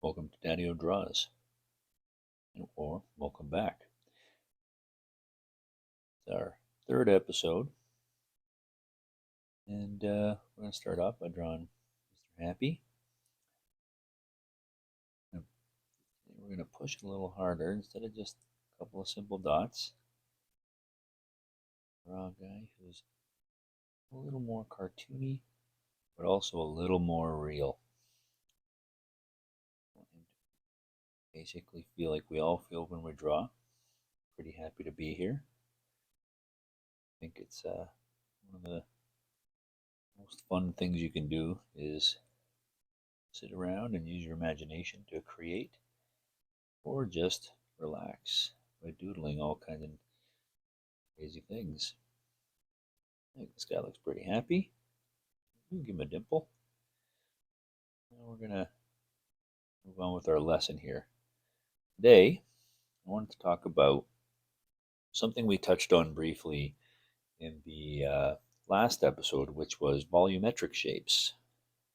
Welcome to Daddy Draws, or welcome back. It's our third episode, and we're going to start off by drawing Mr. Happy. We're going to push a little harder instead of just a couple of simple dots. Draw a guy who's a little more cartoony, but also a little more real. Basically, feel like we all feel when we draw. Pretty happy to be here. I think it's one of the most fun things you can do is sit around and use your imagination to create, or just relax by doodling all kinds of crazy things. I think this guy looks pretty happy. Give him a dimple. Now we're going to move on with our lesson here. Today, I wanted to talk about something we touched on briefly in the last episode, which was volumetric shapes.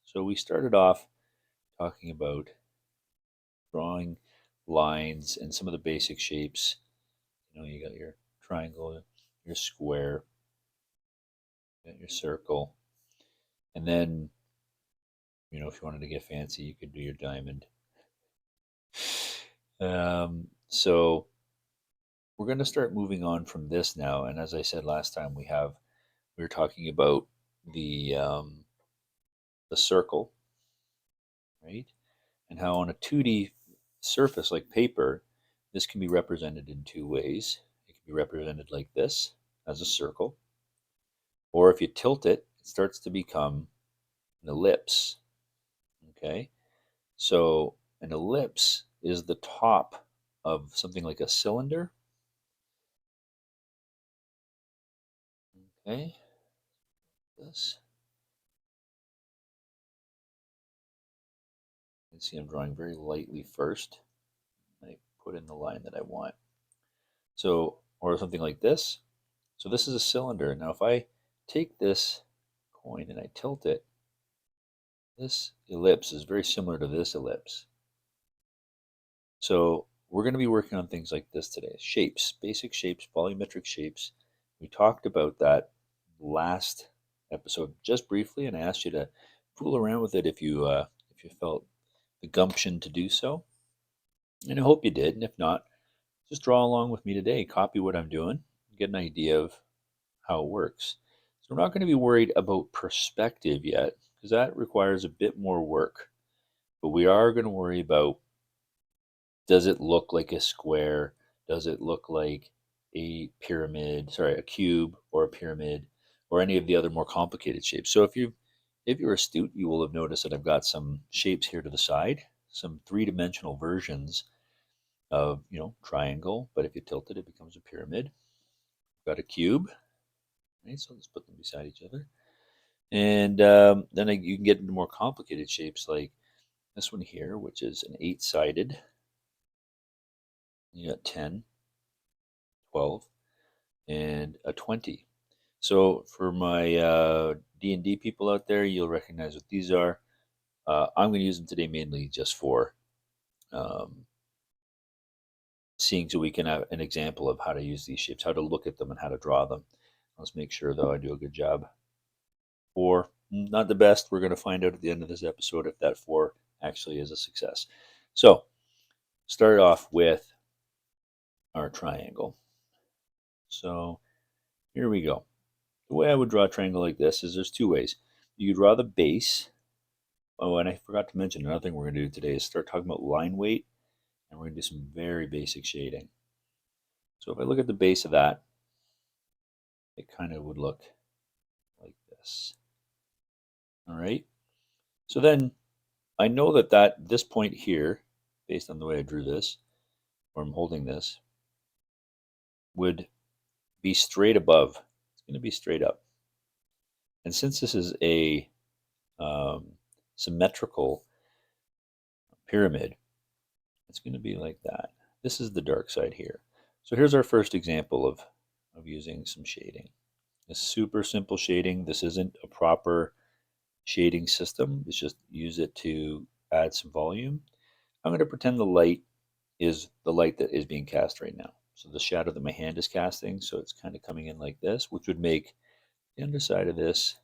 So we started off talking about drawing lines and some of the basic shapes. You got your triangle, your square, you got your circle, and then if you wanted to get fancy, you could do your diamond. So we're going to start moving on from this now. And as I said last time, we were talking about the circle, right? And how on a 2D surface like paper, this can be represented in two ways. It can be represented like this as a circle, or if you tilt it, it starts to become an ellipse. Okay, so an ellipse is the top of something like a cylinder. Okay, this. You can see I'm drawing very lightly first. I put in the line that I want. So, or something like this. So this is a cylinder. Now if I take this coin and I tilt it, this ellipse is very similar to this ellipse. So we're going to be working on things like this today. Shapes, basic shapes, volumetric shapes. We talked about that last episode just briefly, and I asked you to fool around with it if you felt the gumption to do so. And I hope you did. And if not, just draw along with me today. Copy what I'm doing, get an idea of how it works. So we're not going to be worried about perspective yet, because that requires a bit more work. But we are going to worry about, does it look like a square? Does it look like a pyramid, a cube or a pyramid, or any of the other more complicated shapes? So if you're astute, you will have noticed that I've got some shapes here to the side, some three-dimensional versions of, triangle, but if you tilt it, it becomes a pyramid. Got a cube, right? So let's put them beside each other. And then you can get into more complicated shapes like this one here, which is an 8-sided. You got 10, 12, and a 20. So for my D&D people out there, you'll recognize what these are. I'm going to use them today mainly just for seeing, so we can have an example of how to use these shapes, how to look at them, and how to draw them. Let's make sure, though, I do a good job. 4, not the best. We're going to find out at the end of this episode if that 4 actually is a success. So start off with our triangle. So here we go. The way I would draw a triangle like this is there's two ways. You draw the base. Oh, and I forgot to mention another thing we're going to do today is start talking about line weight, and we're going to do some very basic shading. So if I look at the base of that, it kind of would look like this. All right. So then I know that this point here, based on the way I drew this, or I'm holding this, would be straight above. It's going to be straight up. And since this is a symmetrical pyramid, it's going to be like that. This is the dark side here. So here's our first example of using some shading. A super simple shading. This isn't a proper shading system. It's just use it to add some volume. I'm going to pretend the light is the light that is being cast right now. So the shadow that my hand is casting, so it's kind of coming in like this, which would make the underside of this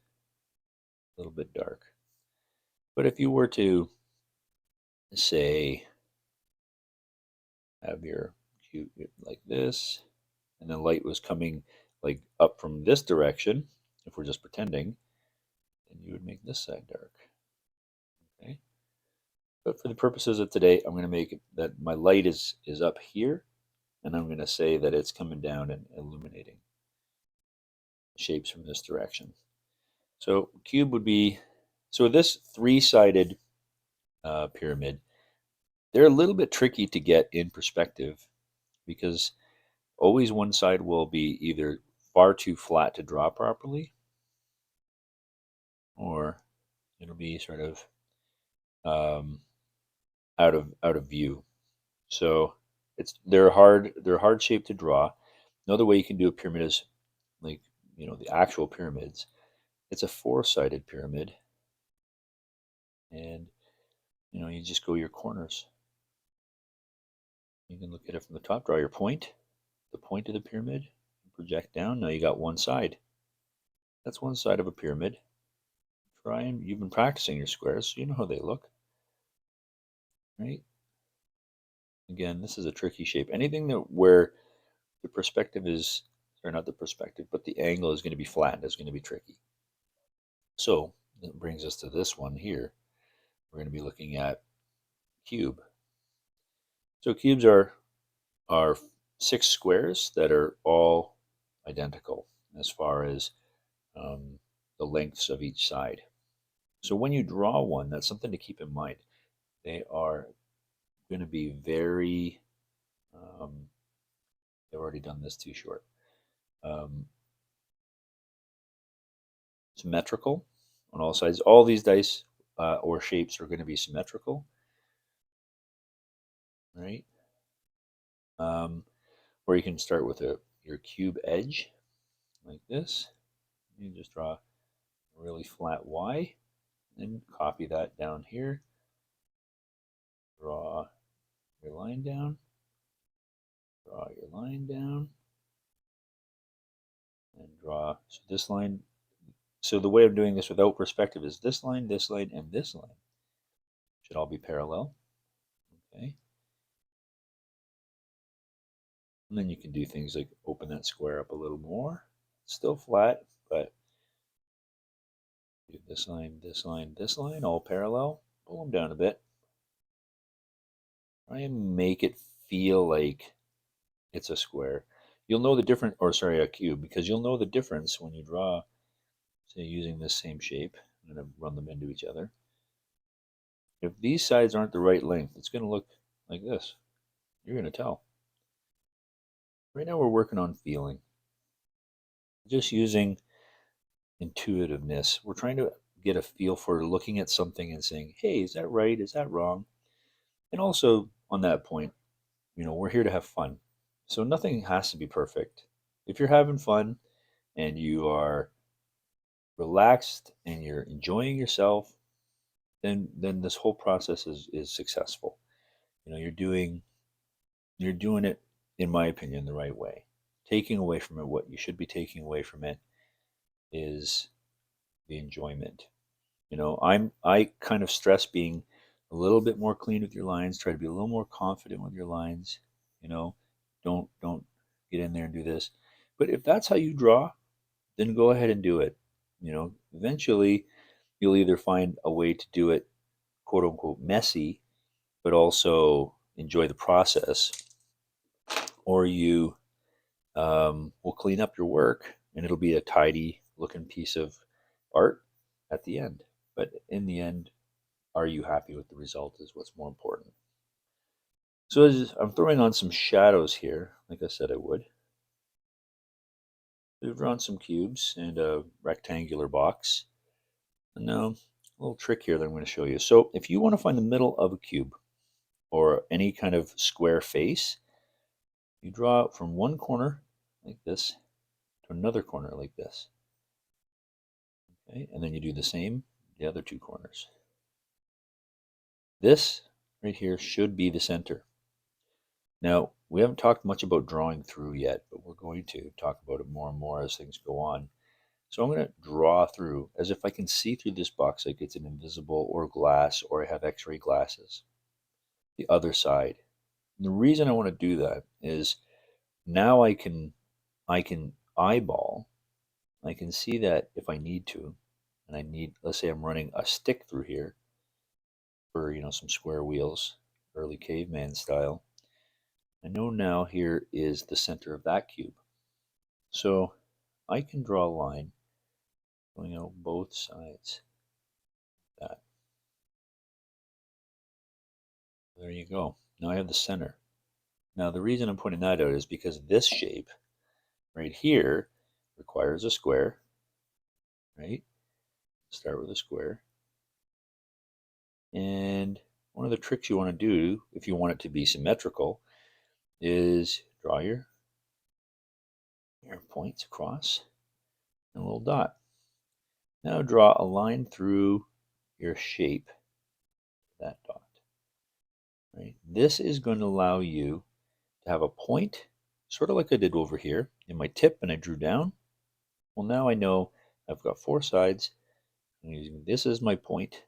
a little bit dark. But if you were to, say, have your cube like this, and the light was coming like up from this direction, if we're just pretending, then you would make this side dark. Okay. But for the purposes of today, I'm going to make it that my light is up here, and I'm going to say that it's coming down and illuminating shapes from this direction. So cube would be, so this three-sided pyramid, they're a little bit tricky to get in perspective because always one side will be either far too flat to draw properly, or it'll be sort of out of view. So they're hard shape to draw. Another way you can do a pyramid is like the actual pyramids. It's a four-sided pyramid, and you just go your corners. You can look at it from the top, draw your point, the point of the pyramid, project down. Now you got one side. That's one side of a pyramid. Try and you've been practicing your squares, so you know how they look, right? Again, this is a tricky shape. Anything where the perspective is, or not the perspective, but the angle is going to be flattened is going to be tricky. So that brings us to this one here. We're going to be looking at cube. So cubes are 6 squares that are all identical as far as the lengths of each side. So when you draw one, that's something to keep in mind. They are going to be very, they've already done this too short, symmetrical on all sides. All these dice or shapes are going to be symmetrical, right? Or you can start with your cube edge like this. You just draw a really flat Y, and copy that down here. Draw your line down, draw your line down, and draw so this line. So the way of doing this without perspective is this line, and this line should all be parallel. Okay. And then you can do things like open that square up a little more. It's still flat, but do this line, all parallel. Pull them down a bit. Try and make it feel like it's a square. You'll know the difference, or sorry, a cube, because you'll know the difference when you draw, say, using this same shape. I'm going to run them into each other. If these sides aren't the right length, it's going to look like this. You're going to tell. Right now we're working on feeling. Just using intuitiveness. We're trying to get a feel for looking at something and saying, hey, is that right? Is that wrong? And also on that point, we're here to have fun. So nothing has to be perfect. If you're having fun and you are relaxed and you're enjoying yourself, then this whole process is successful. You're doing it, in my opinion, the right way. Taking away from it what you should be taking away from it is the enjoyment. I kind of stress being a little bit more clean with your lines. Try to be a little more confident with your lines. Don't get in there and do this. But if that's how you draw, then go ahead and do it. Eventually you'll either find a way to do it quote unquote messy, but also enjoy the process, or you will clean up your work and it'll be a tidy looking piece of art at the end. But in the end, are you happy with the result is what's more important. So I'm throwing on some shadows here, like I said I would. We've drawn some cubes and a rectangular box. And now a little trick here that I'm going to show you. So if you want to find the middle of a cube or any kind of square face, you draw from one corner like this to another corner like this. Okay, and then you do the same the other two corners. This right here should be the center. Now, we haven't talked much about drawing through yet, but we're going to talk about it more and more as things go on. So I'm going to draw through as if I can see through this box like it's an invisible or glass, or I have x-ray glasses. The other side. And the reason I want to do that is now I can eyeball. I can see that if I need to, and I need, let's say I'm running a stick through here for, some square wheels, early caveman style. I know now here is the center of that cube. So I can draw a line going out both sides. That. There you go. Now I have the center. Now the reason I'm pointing that out is because this shape right here requires a square, right? Start with a square. And one of the tricks you want to do if you want it to be symmetrical is draw your points across and a little dot. Now draw a line through your shape, that dot. Right? This is going to allow you to have a point, sort of like I did over here in my tip, and I drew down. Well, now I know I've got four sides. I'm using this as my point.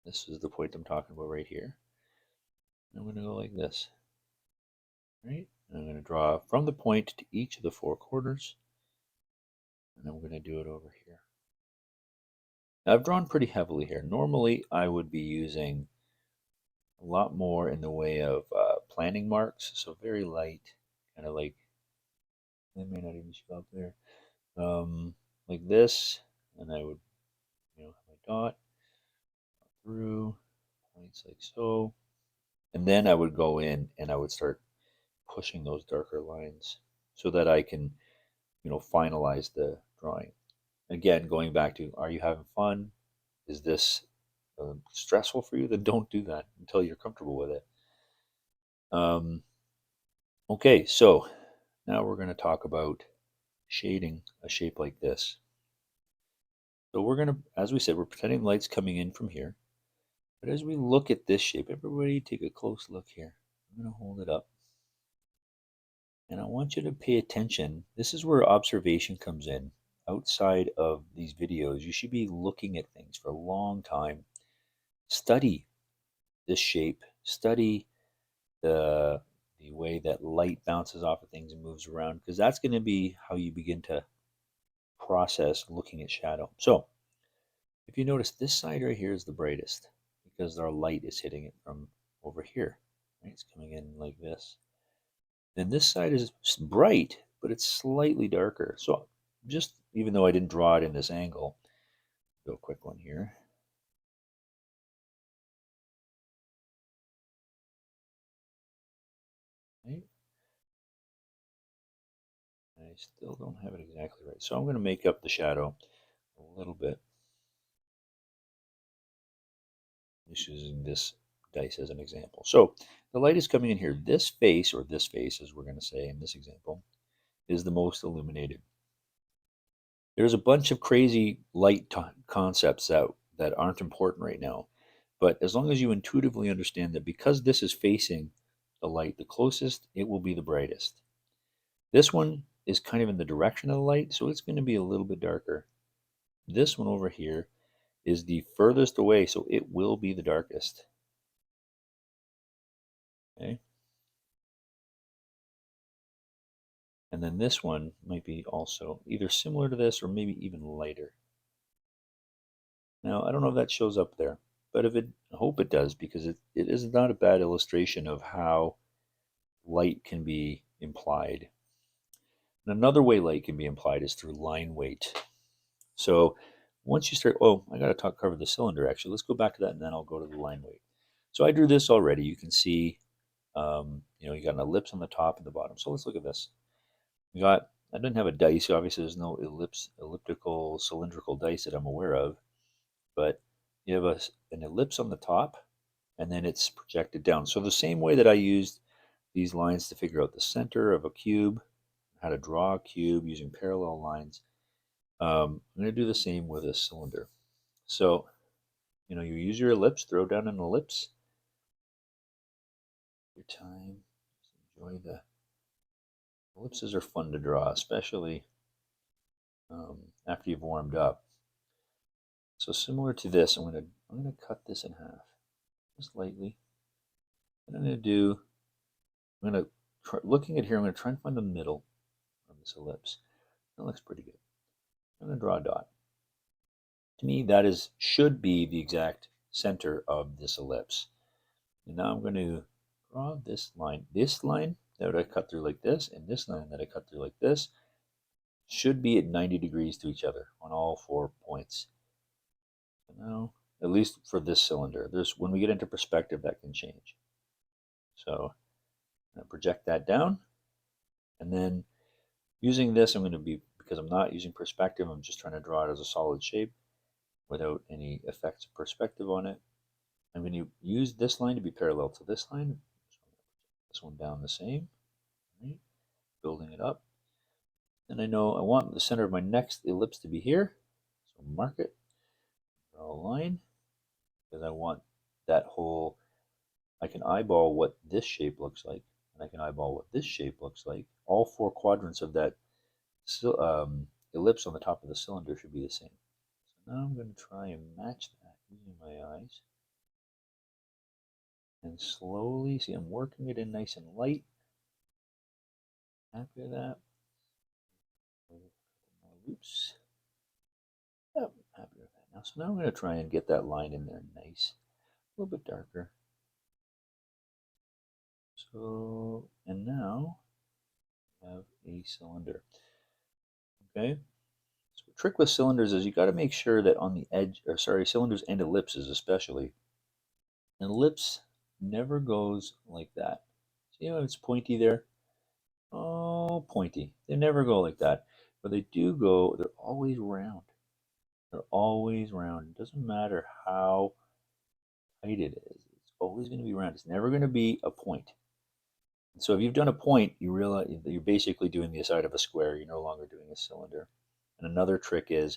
This is the point I'm talking about right here. I'm going to go like this, right? And I'm going to draw from the point to each of the four corners, and I'm going to do it over here. Now, I've drawn pretty heavily here. Normally, I would be using a lot more in the way of planning marks, so very light, kind of like, they may not even show up there, like this, and I would, have my dot through points like so, and then I would go in and I would start pushing those darker lines so that I can, finalize the drawing. Again, going back to, are you having fun? Is this stressful for you? Then don't do that until you're comfortable with it. Okay, so now we're going to talk about shading a shape like this. So we're going to, as we said, we're pretending light's coming in from here. But as we look at this shape, everybody take a close look here. I'm going to hold it up. And I want you to pay attention. This is where observation comes in. Outside of these videos, you should be looking at things for a long time. Study this shape. Study the way that light bounces off of things and moves around, because that's going to be how you begin to process looking at shadow. So if you notice, this side right here is the brightest because our light is hitting it from over here. Right? It's coming in like this. Then this side is bright, but it's slightly darker. So just, even though I didn't draw it in this angle, do a quick one here. Right? I still don't have it exactly right. So I'm going to make up the shadow a little bit. Just using this dice as an example. So the light is coming in here. This face, or this face as we're going to say in this example, is the most illuminated. There's a bunch of crazy light concepts that aren't important right now. But as long as you intuitively understand that because this is facing the light the closest, it will be the brightest. This one is kind of in the direction of the light, so it's going to be a little bit darker. This one over here is the furthest away, so it will be the darkest. Okay. And then this one might be also either similar to this or maybe even lighter. Now, I don't know if that shows up there, but if it, I hope it does, because it is not a bad illustration of how light can be implied. And another way light can be implied is through line weight. So once you start, oh, I got to cover the cylinder actually. Let's go back to that and then I'll go to the line weight. So I drew this already. You can see, you got an ellipse on the top and the bottom. So let's look at this. I didn't have a dice. Obviously, there's no elliptical, cylindrical dice that I'm aware of. But you have an ellipse on the top, and then it's projected down. So the same way that I used these lines to figure out the center of a cube, how to draw a cube using parallel lines, I'm going to do the same with a cylinder. So, you use your ellipse, throw down an ellipse, your time. Just enjoy the ellipses are fun to draw, especially after you've warmed up. So similar to this, I'm gonna cut this in half, just lightly. And I'm gonna looking at here, I'm gonna try and find the middle of this ellipse. That looks pretty good. I'm gonna draw a dot. To me, should be the exact center of this ellipse. And now I'm going to draw this line. This line that I cut through like this, and this line that I cut through like this, should be at 90 degrees to each other on all 4 points. So now, at least for this cylinder, when we get into perspective, that can change. So I'm going to project that down, and then using this, because I'm not using perspective, I'm just trying to draw it as a solid shape without any effects of perspective on it. I'm going to use this line to be parallel to this line. This one down the same, right? Building it up. And I know I want the center of my next ellipse to be here. So mark it, draw a line, because I want that whole, I can eyeball what this shape looks like, and I can eyeball what this shape looks like. All 4 quadrants of that ellipse on the top of the cylinder should be the same. So now I'm going to try and match that using my eyes. And slowly, see, I'm working it in nice and light. After that, more loops. Yep, happy with that now. So now I'm going to try and get that line in there nice, a little bit darker. So, and now we have a cylinder. Okay. So the trick with cylinders is you got to make sure that on the edge, or sorry, cylinders and ellipses especially, an ellipse never goes like that. See how it's pointy there? Oh, pointy. They never go like that. But they do go, they're always round. They're always round. It doesn't matter how tight it is. It's always going to be round. It's never going to be a point. And so if you've done a point, you realize that you're basically doing the side of a square. You're no longer doing a cylinder. And another trick is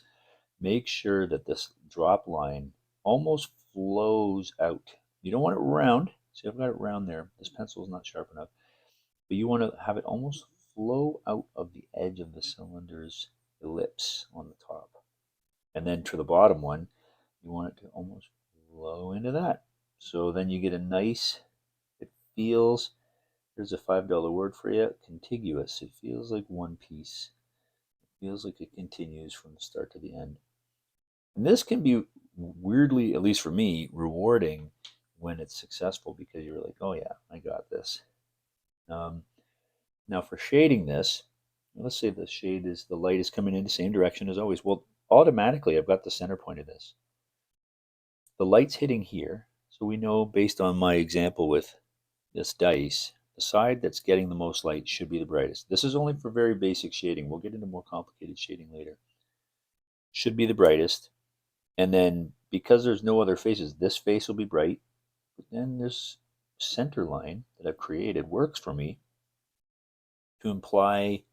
make sure that this drop line almost flows out. You don't want it round. See, I've got it round there. This pencil is not sharp enough. But you want to have it almost flow out of the edge of the cylinder's ellipse on the top. And then to the bottom one, you want it to almost flow into that. So then you get a nice, it feels, there's a $5 word for you, contiguous. It feels like one piece. It feels like it continues from the start to the end. And this can be weirdly, at least for me, rewarding when it's successful because you're like, oh yeah, I got this. Now for shading this, let's say the light is coming in the same direction as always. Well, automatically I've got the center point of this. The light's hitting here, so we know based on my example with this dice, the side that's getting the most light should be the brightest. This is only for very basic shading. We'll get into more complicated shading later. Should be the brightest. And then because there's no other faces, this face will be bright. But then this center line that I've created works for me to imply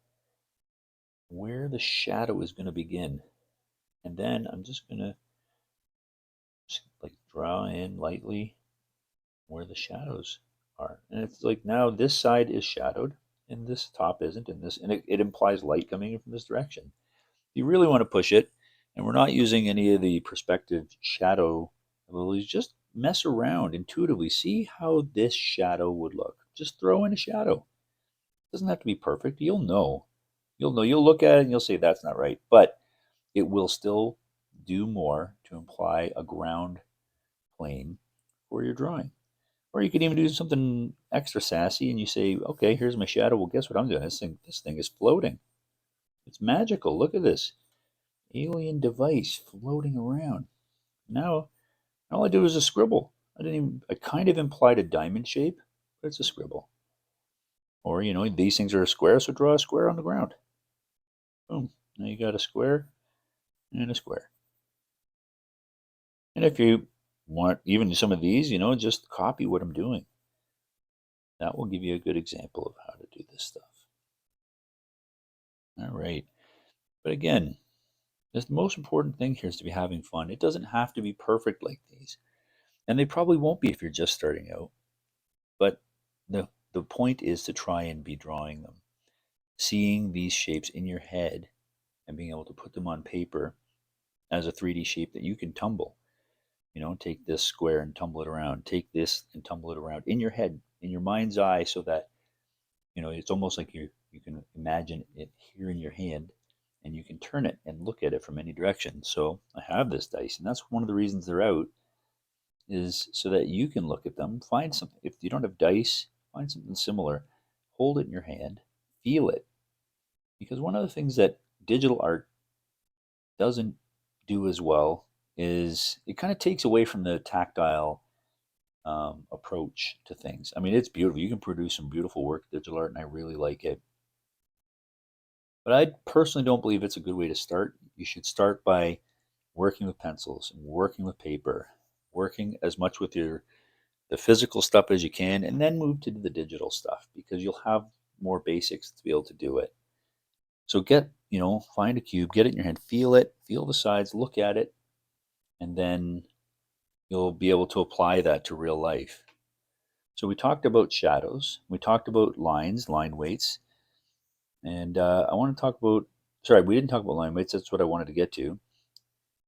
where the shadow is going to begin. And then I'm just going to like draw in lightly where the shadows are. And it's like now this side is shadowed and this top isn't, and it implies light coming in from this direction. If you really want to push it, and we're not using any of the perspective shadow abilities, just mess around intuitively. See how this shadow would look. Just throw in a shadow. It doesn't have to be perfect. You'll know. You'll look at it and you'll say that's not right. But it will still do more to imply a ground plane for your drawing. Or you could even do something extra sassy and you say, okay, here's my shadow. Well, guess what I'm doing? This thing is floating. It's magical. Look at this alien device floating around. Now, all I do is a scribble. I kind of implied a diamond shape, but it's a scribble. Or, these things are a square, so draw a square on the ground. Boom. Now you got a square and a square. And if you want even some of these, just copy what I'm doing. That will give you a good example of how to do this stuff. All right. But again, the most important thing here is to be having fun. It doesn't have to be perfect like these. And they probably won't be if you're just starting out. But the point is to try and be drawing them, seeing these shapes in your head and being able to put them on paper as a 3D shape that you can tumble. Take this square and tumble it around, take this and tumble it around in your head, in your mind's eye, so that it's almost like you can imagine it here in your hand, and you can turn it and look at it from any direction. So I have this dice, and that's one of the reasons they're out, is so that you can look at them, find something. If you don't have dice, find something similar, hold it in your hand, feel it. Because one of the things that digital art doesn't do as well is it kind of takes away from the tactile approach to things. I mean, it's beautiful. You can produce some beautiful work, digital art, and I really like it. But I personally don't believe it's a good way to start. You should start by working with pencils and working with paper, working as much with the physical stuff as you can, and then move to the digital stuff because you'll have more basics to be able to do it. So find a cube, get it in your hand, feel it, feel the sides, look at it, and then you'll be able to apply that to real life. So we talked about shadows, we talked about lines, line weights, and I want to talk about, sorry, we didn't talk about line weights, that's what I wanted to get to.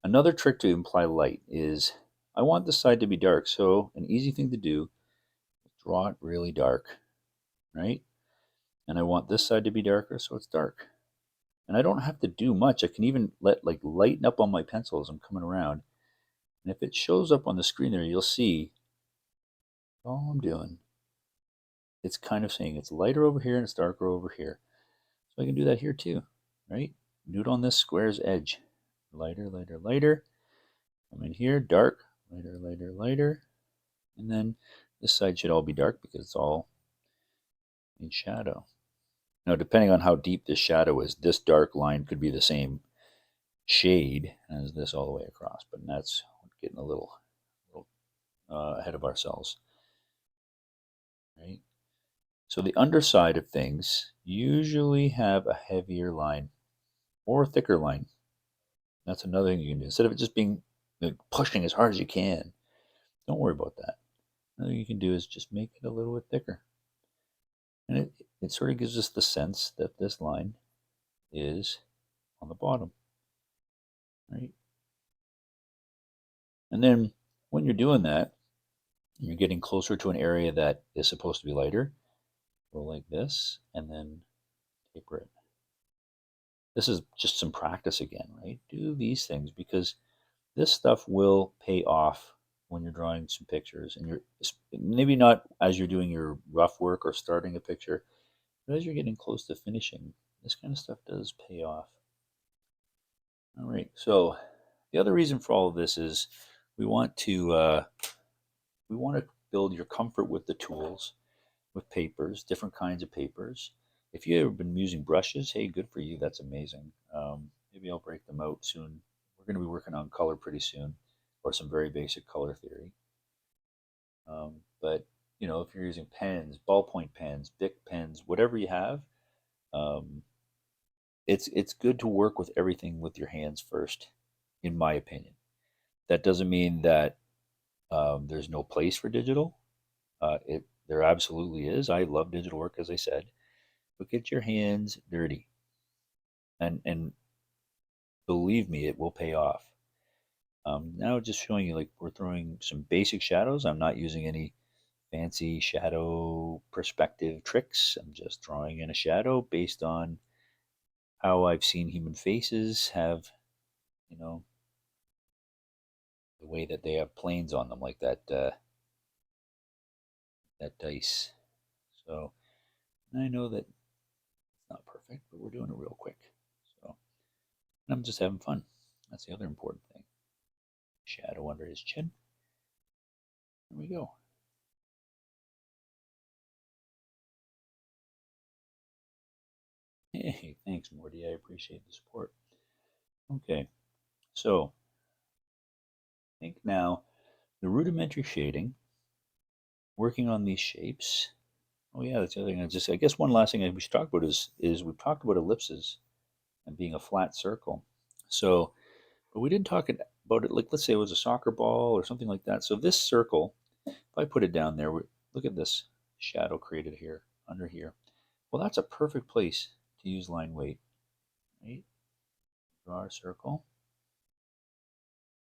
Another trick to imply light is I want this side to be dark, so an easy thing to do, draw it really dark, right? And I want this side to be darker, so it's dark. And I don't have to do much. I can even let lighten up on my pencil as I'm coming around. And if it shows up on the screen there, you'll see all I'm doing. It's kind of saying it's lighter over here and it's darker over here. So I can do that here too, right? Do it on this square's edge. Lighter, lighter, lighter. Come in here, dark, lighter, lighter, lighter. And then this side should all be dark because it's all in shadow. Now, depending on how deep this shadow is, this dark line could be the same shade as this all the way across, but that's getting a little ahead of ourselves, right? So the underside of things usually have a heavier line or a thicker line. That's another thing you can do. Instead of it just being pushing as hard as you can, don't worry about that. Another thing you can do is just make it a little bit thicker. And it sort of gives us the sense that this line is on the bottom, right? And then when you're doing that, you're getting closer to an area that is supposed to be lighter. Go like this, and then taper it. This is just some practice again, right? Do these things because this stuff will pay off when you're drawing some pictures, and you're maybe not as you're doing your rough work or starting a picture, but as you're getting close to finishing, this kind of stuff does pay off. All right, so the other reason for all of this is we want to build your comfort with the tools, with papers, different kinds of papers. If you've ever been using brushes, hey, good for you. That's amazing. Maybe I'll break them out soon. We're going to be working on color pretty soon, or some very basic color theory. But if you're using pens, ballpoint pens, Bic pens, whatever you have, um, it's good to work with everything with your hands first, in my opinion. That doesn't mean that there's no place for digital. There absolutely is. I love digital work, as I said, but get your hands dirty, and believe me, it will pay off. Now, just showing you, like, we're throwing some basic shadows. I'm not using any fancy shadow perspective tricks. I'm just drawing in a shadow based on how I've seen human faces have, you know, the way that they have planes on them, like that dice. So I know that it's not perfect, but we're doing it real quick. So I'm just having fun. That's the other important thing. Shadow under his chin. There we go. Hey, thanks, Morty. I appreciate the support. Okay, so I think now the rudimentary shading, working on these shapes. Oh yeah, that's the other thing. I guess one last thing we should talk about is we've talked about ellipses and being a flat circle. So, but we didn't talk about it like, let's say it was a soccer ball or something like that. So this circle, if I put it down there, look at this shadow created here, under here. Well, that's a perfect place to use line weight, right? Draw our circle.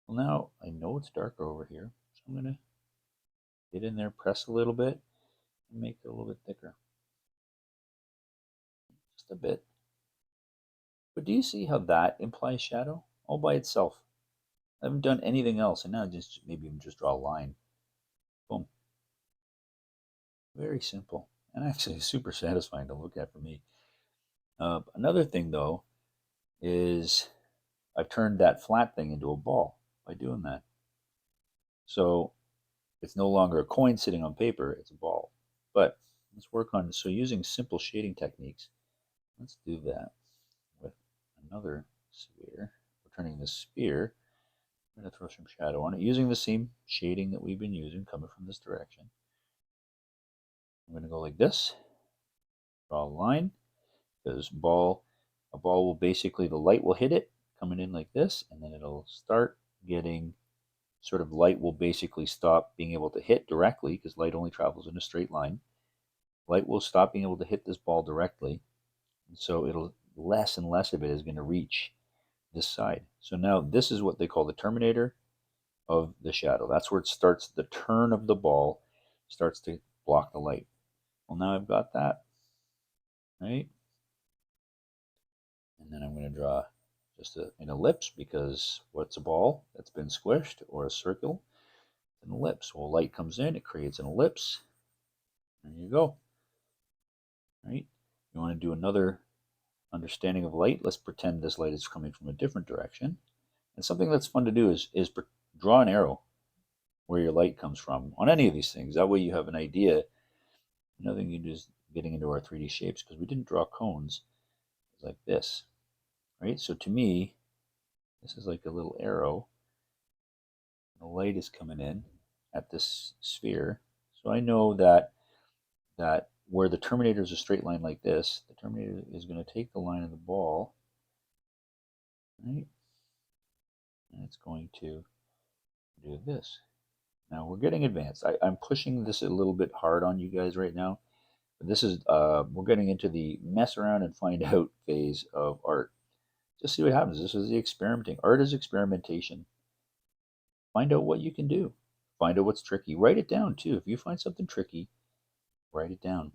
Well, now I know it's darker over here, so I'm going to get in there, press a little bit, and make it a little bit thicker. Just a bit. But do you see how that implies shadow all by itself? I haven't done anything else, and now just maybe even just draw a line. Boom. Very simple, and actually super satisfying to look at for me. Another thing, though, is I've turned that flat thing into a ball by doing that. So it's no longer a coin sitting on paper, it's a ball. But let's work on, so using simple shading techniques, let's do that with another sphere. We're turning this sphere, I'm going to throw some shadow on it, using the same shading that we've been using, coming from this direction. I'm going to go like this, draw a line, because a ball will basically, the light will hit it, coming in like this, and then it'll start getting, sort of light will basically stop being able to hit directly, because light only travels in a straight line. Light will stop being able to hit this ball directly, and so it'll, less and less of it is going to reach this side. So now this is what they call the terminator of the shadow. That's where it starts, the turn of the ball starts to block the light. Well, now I've got that, right? And then I'm going to draw just an ellipse, because what's a ball that's been squished, or a circle? An ellipse. Well, light comes in, it creates an ellipse. There you go. Right? You want to do another understanding of light. Let's pretend this light is coming from a different direction. And something that's fun to do is draw an arrow where your light comes from on any of these things. That way you have an idea. Another thing you do is getting into our 3D shapes, because we didn't draw cones like this, right? So to me, this is like a little arrow. The light is coming in at this sphere. So I know that where the terminator is a straight line like this, the terminator is going to take the line of the ball, right? And it's going to do this. Now we're getting advanced. I'm pushing this a little bit hard on you guys right now. But this is, we're getting into the mess around and find out phase of art. Just see what happens. This is the experimenting. Art is experimentation. Find out what you can do. Find out what's tricky. Write it down too. If you find something tricky, write it down.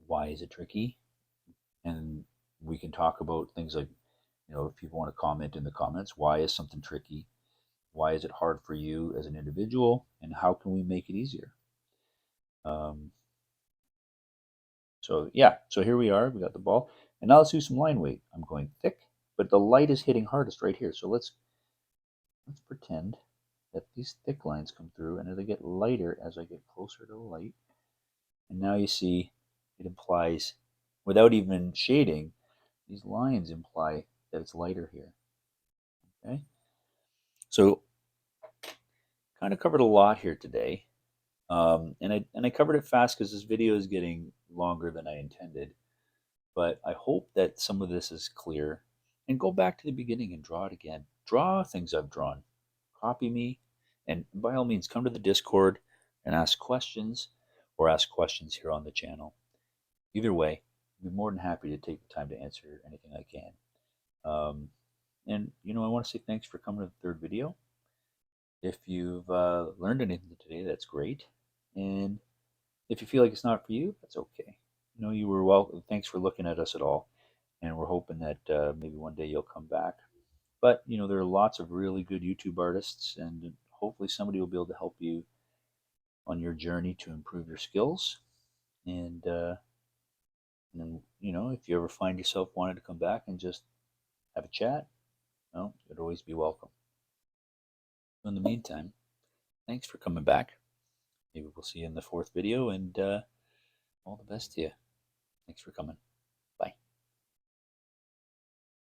Why is it tricky? And we can talk about things like, if people want to comment in the comments, why is something tricky? Why is it hard for you as an individual? And how can we make it easier? So yeah, so here we are, we got the ball. And now let's do some line weight. I'm going thick, but the light is hitting hardest right here. So let's pretend that these thick lines come through, and they get lighter as I get closer to the light. And now you see it implies, without even shading, these lines imply that it's lighter here. Okay, so kind of covered a lot here today, and I covered it fast because this video is getting longer than I intended. But I hope that some of this is clear. And go back to the beginning and draw it again. Draw things I've drawn. Copy me, and by all means, come to the Discord and ask questions, or ask questions here on the channel. Either way, I'd be more than happy to take the time to answer anything I can. And I want to say thanks for coming to the third video. If you've learned anything today, that's great. And if you feel like it's not for you, that's okay. You were welcome. Thanks for looking at us at all. And we're hoping that maybe one day you'll come back. But, there are lots of really good YouTube artists, and hopefully somebody will be able to help you on your journey to improve your skills. And then, if you ever find yourself wanting to come back and just have a chat, you'd always be welcome. In the meantime, thanks for coming back. Maybe we'll see you in the fourth video, and all the best to you. Thanks for coming.